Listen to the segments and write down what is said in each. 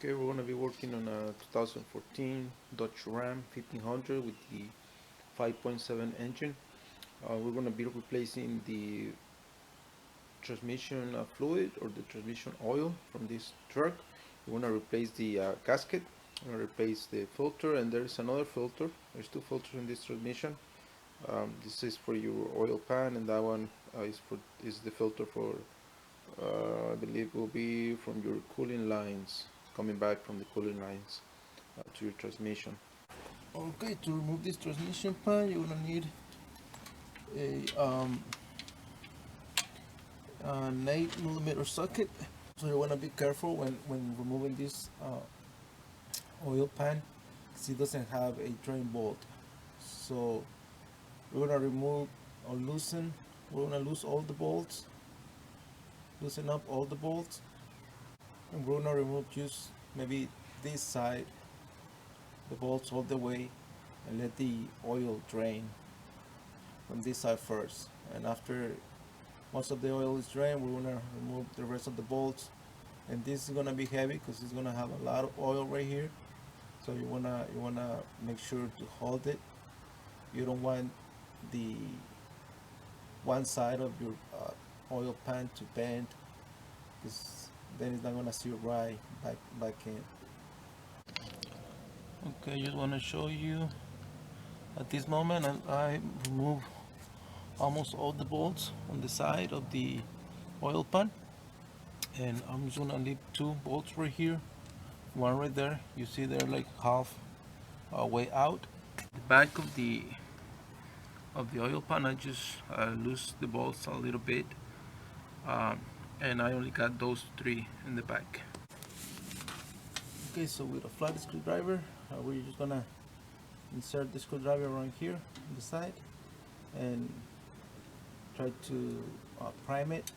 Okay, we're going to be working on a 2014 Dodge Ram 1500 with the 5.7 engine. We're going to be replacing the transmission fluid or the transmission oil from this truck. We want to replace the gasket. We're going to replace the filter, and there's another filter. There's two filters in this transmission. This is for your oil pan, and that one is the filter for I believe will be from your cooling lines, coming back from the cooling lines to your transmission. Okay, to remove this transmission pan, you're gonna need an 8mm socket. So you wanna be careful when removing this oil pan, because it doesn't have a drain bolt. So we're gonna remove or loosen. We're gonna loosen up all the bolts, and we're gonna remove just maybe this side, the bolts all the way, and let the oil drain from this side first. And after most of the oil is drained, we're gonna remove the rest of the bolts. And this is gonna be heavy because it's gonna have a lot of oil right here. So you wanna make sure to hold it. You don't want the one side of your oil pan to bend, because then it's not gonna seal right back in. Okay, just want to show you at this moment I remove almost all the bolts on the side of the oil pan, and I'm just gonna leave two bolts right here, one right there. You see they're like half way out. The back of the oil pan, I just loose the bolts a little bit, um, and I only got those three in the back. Okay, so with a flat screwdriver, we're just gonna insert the screwdriver around here on the side and try to prime it.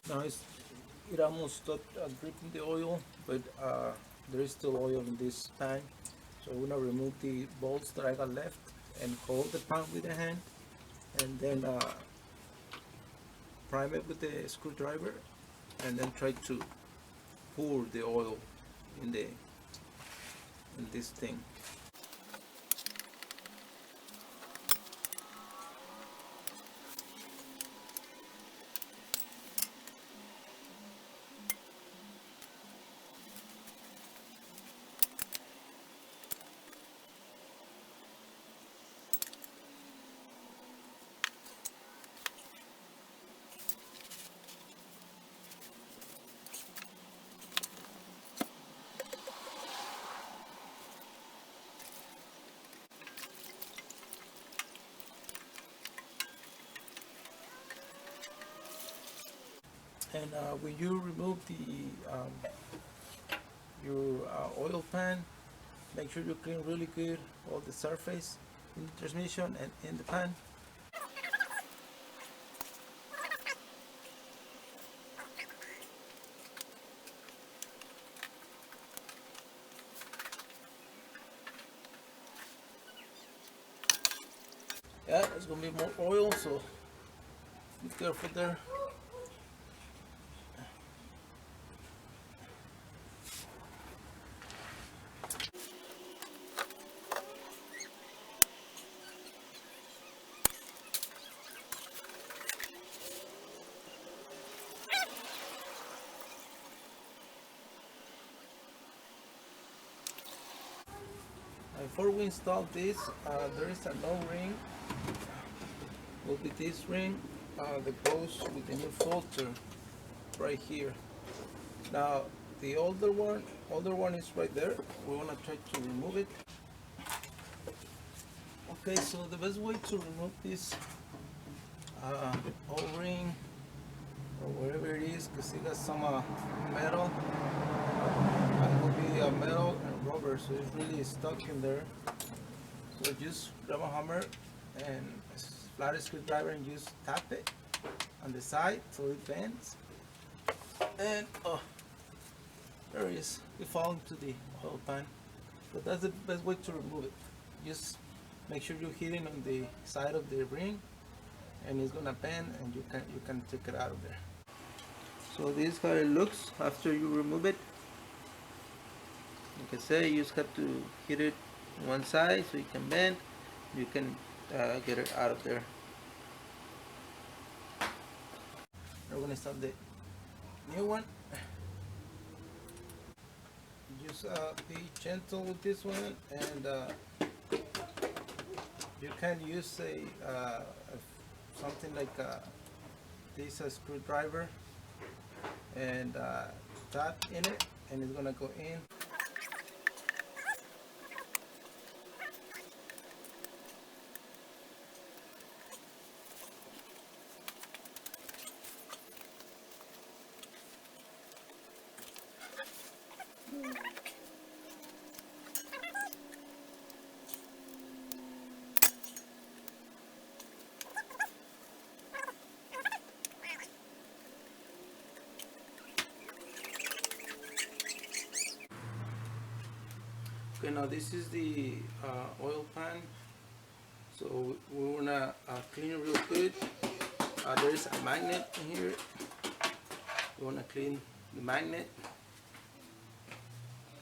Now it almost stopped dripping the oil, but there is still oil in this pan. So I'm gonna remove the bolts that I got left and hold the pan with the hand, and then prime it with the screwdriver, and then try to pour the oil in this thing. And when you remove your oil pan, make sure you clean really good all the surface in the transmission and in the pan. Yeah, there's gonna be more oil, so be careful there. Before we install this, there is an O-ring. Will be this ring that goes with the new filter right here. Now the older one is right there. We want to try to remove it. Okay, so the best way to remove this O-ring or wherever it is, because it got some metal, it will be metal and rubber, so it's really stuck in there. So just grab a hammer and a flat screwdriver and just tap it on the side so it bends. And there it is. It falls into the oil pan. But that's the best way to remove it. Just make sure you hit it on the side of the ring, and it's gonna bend, and you can take it out of there. So this is how it looks after you remove it. Like I say, you just have to hit it on one side so it can bend. You can get it out of there. We're gonna start the new one. Just be gentle with this one, and you can use something like this screwdriver and tap in it, and it's gonna go in. Okay, now this is the oil pan. So we wanna clean it real good. There is a magnet in here. You wanna clean the magnet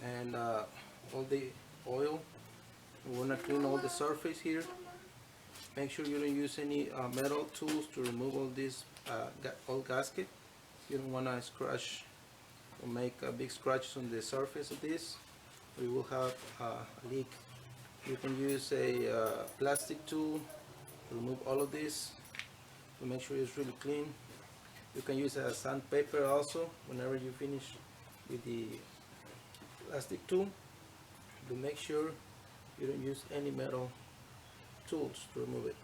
and all the oil. You wanna clean all the surface here. Make sure you don't use any metal tools to remove all this old gasket. You don't wanna scratch or make big scratches on the surface of this. We will have a leak. You can use a plastic tool to remove all of this to make sure it's really clean. You can use a sandpaper also whenever you finish with the plastic tool, to make sure you don't use any metal tools to remove it.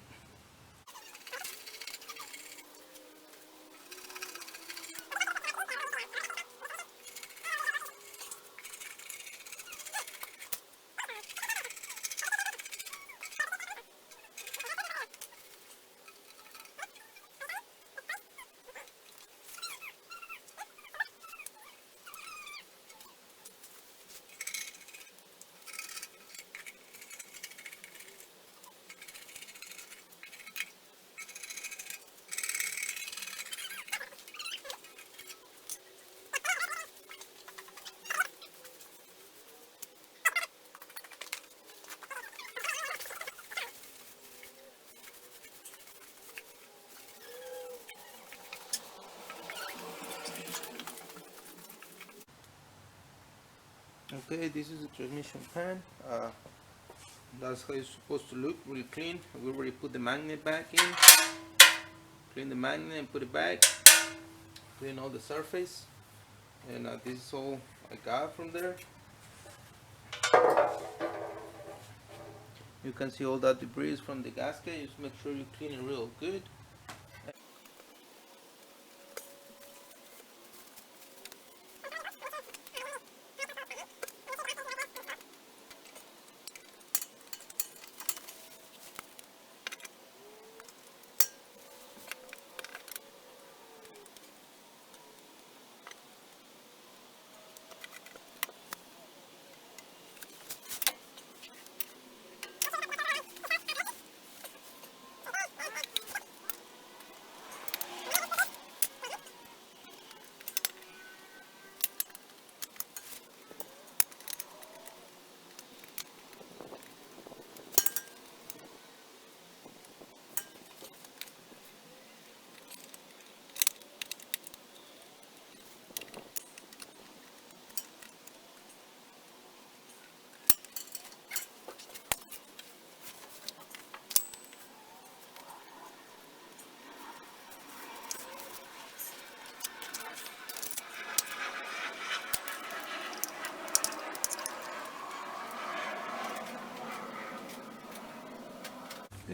Okay, this is the transmission pan. That's how it's supposed to look, really clean. We already put the magnet back in. Clean the magnet and put it back. Clean all the surface. And this is all I got from there. You can see all that debris from the gasket. Just make sure you clean it real good.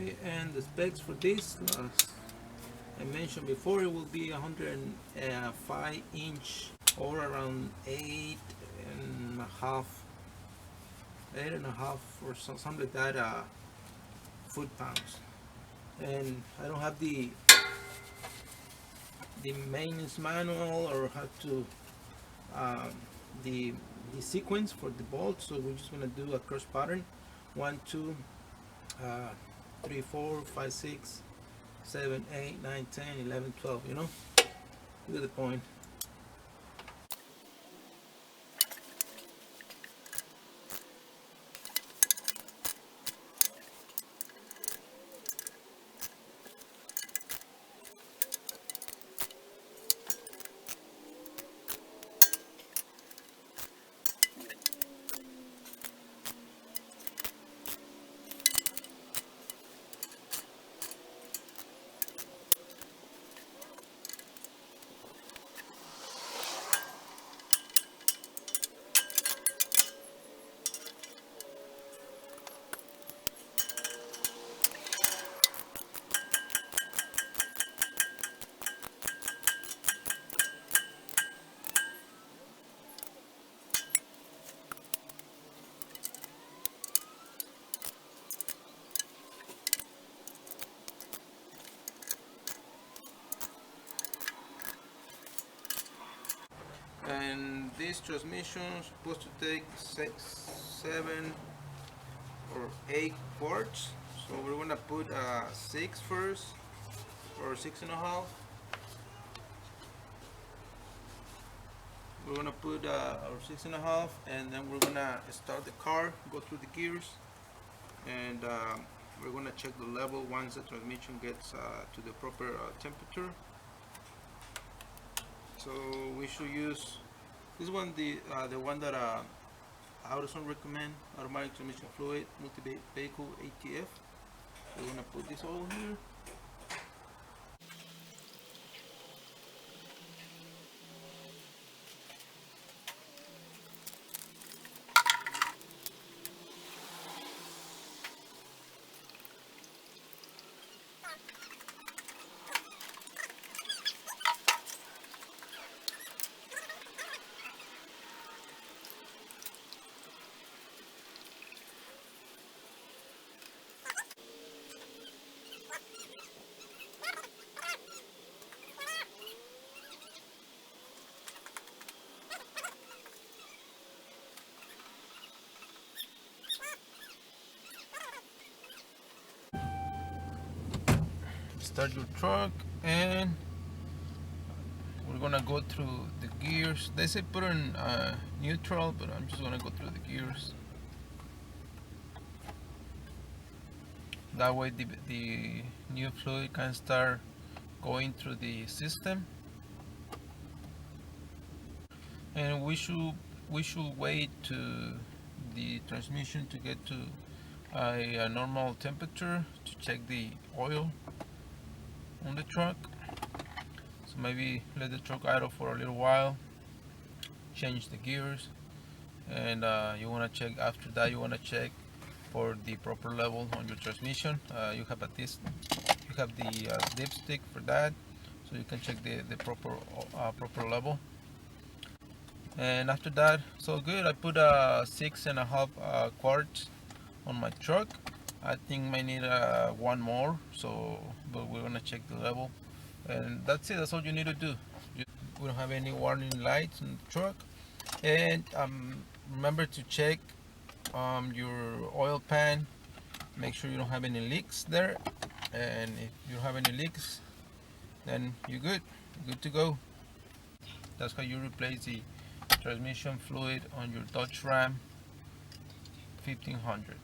Okay, and the specs for this, as I mentioned before, it will be 105-inch or around 8.5 or something like that foot-pounds. And I don't have the maintenance manual or how to um, the sequence for the bolts, so we're just gonna do a cross pattern: 1, 2, 3, 4, 5, 6, 7, 8, 9, 10, 11, 12. You know, to the point. And this transmission is supposed to take 6, 7 or 8 quarts, so we're gonna put 6 first, or 6.5. We're gonna put our 6.5, and then we're gonna start the car, go through the gears, and we're gonna check the level once the transmission gets to the proper temperature. So we should use this one, the one that AutoZone recommend, automatic transmission fluid, multi-vehicle ATF. We're gonna put this all here. Start your truck, and we're gonna go through the gears. They say put in neutral, but I'm just gonna go through the gears. That way the new fluid can start going through the system. And we should wait to the transmission to get to a normal temperature to check the oil on the truck. So maybe let the truck idle for a little while, change the gears, and you want to check after that. You want to check for the proper level on your transmission. You have the dipstick for that, so you can check the proper level. And after that, so good. I put 6.5 quarts on my truck. I think I need one more, so but we're gonna check the level, and that's it. That's all you need to do. We don't have any warning lights in the truck, and remember to check your oil pan. Make sure you don't have any leaks there, and if you don't have any leaks, then you're good to go. That's how you replace the transmission fluid on your Dodge Ram 1500.